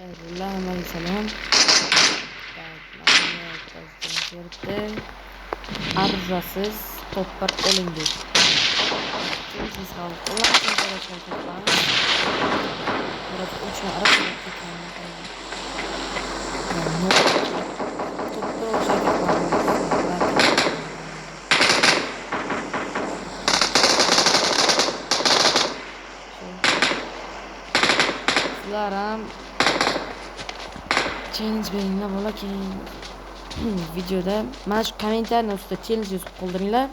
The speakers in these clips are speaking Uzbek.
Hammaga salom. Arjasiz to'ppar olindik. Siz ham qo'llashni kerak. Burada uçma arasında sizlar ham challenge beringlar bola keyin videoda mana shu kommentariyning ustida challenge yozib qoldiringlar.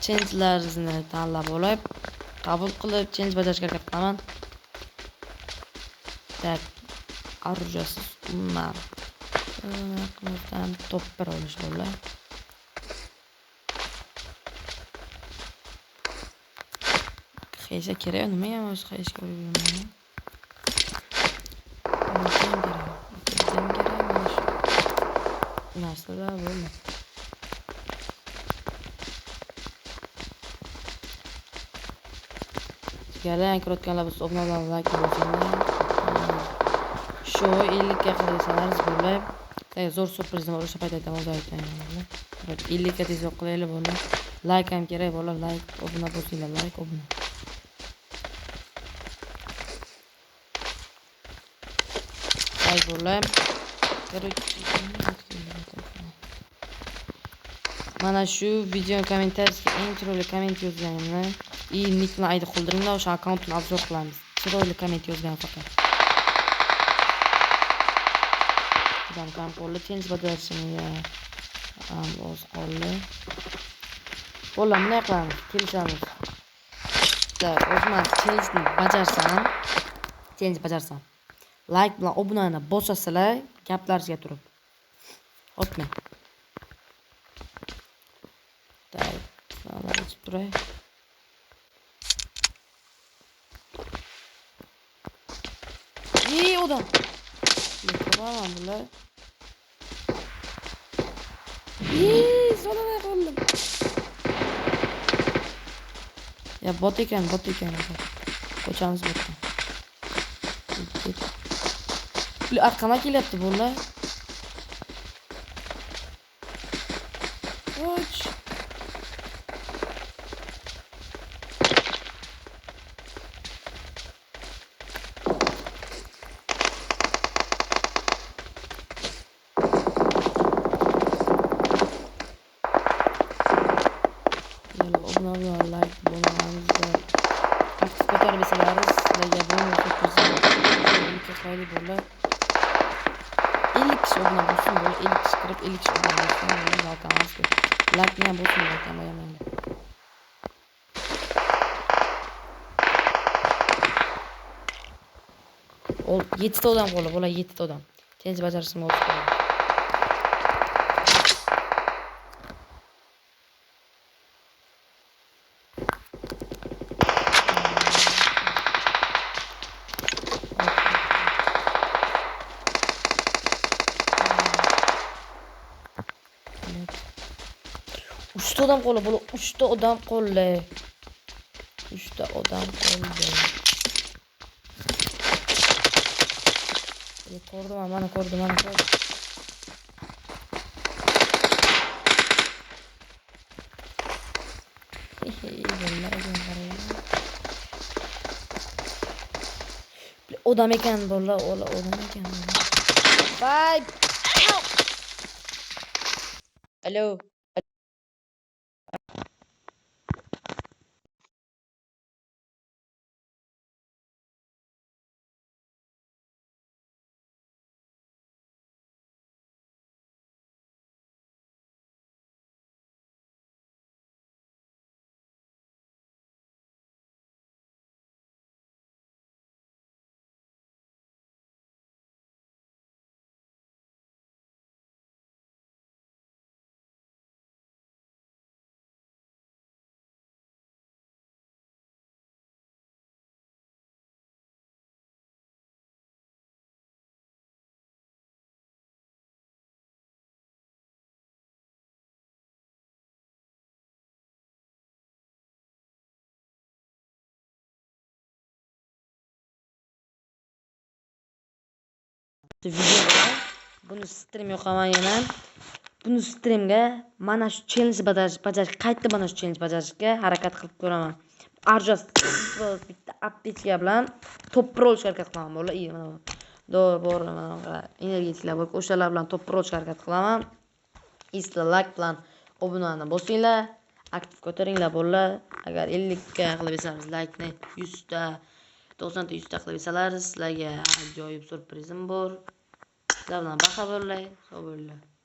Challenge'larni tanlab olib, qabul qilib challenge bajarishga harakat qilaman. Tak, arjasiz umma. To'ppar olish bo'lar. Xeysa kerak, nimaga o'zi xeyshga o'ylayman. Narsalar bo'lmaydi. Gelen kirotganlar biz obnadan like bosinglar. Shu 50 ga qilsangiz bo'lib, zo'r surpriz bor, o'sha paytda o'zi aytganman. 50 ga tez qilaylik buni. Like ham kerak bo'lar, like, obuna bosinglar, like, obuna. Like bo'lib, mana shu video kommentariyasiga eng chiroyli komment yozganimni и nickni aytib qoldiringlar, o'sha akkauntni obzor qilamiz. Chiroyli komment yozgan faqat. Odam ham qo'lli challenge bajarishimga o'z qo'lli. Qo'llar bunday qilamiz, kelishamiz. O'zim challenge bajarsam, like bilan obunani bosasizlar, gaplaringizga turib. O'tmang. Так, надо спрей. И удар. Tamam bunlar. Sonra yapalım. Ya bot ekan. Ko'chamiz botdan. Bu arkama kelyapti bunlar. Qoch. Like bo'lganingizda aktiv ko'tarib besalaringiz sizlarga bonus o'tkazib bo'ladi. 50 kishi obuna bo'lsin, 50 kishi kirib 50 kishi obuna bo'lsin, yoqamiz. Like ham bo'lsin, yoqamayman. 7 ta odam qoldi, bo'la 7 ta odam. Challenge bajarishim o'tib qoldi. Uchta odam qoldi, bo'la 3 ta odam qoldi. 3 ta odam qoldi. Ko'rdim, mana ko'rdim. Odam ekan bolalar, odam ekan. Bye. Hello. video bor. Buni stream yoqaman yana. Buni streamga mana shu challenge bajarish, qayta mana shu challenge bajarishga harakat qilib ko'raman. Arjas bitta aptechka bilan top-pro olishga harakat qilaman. Bo'la, mana bor, mana energetiklar bor. O'shalar bilan top-pro olishga harakat qilaman. Isla like bilan obunani bosinglar, aktiv ko'taringlar bolalar. Agar 50 ga qilib bersangiz like-ni 100 ta 90 ta 100 ta qilib bersangiz, sizlarga ajoyib surprizim bor. Sizlar bilan baxa bo'lay, sog' bo'linglar.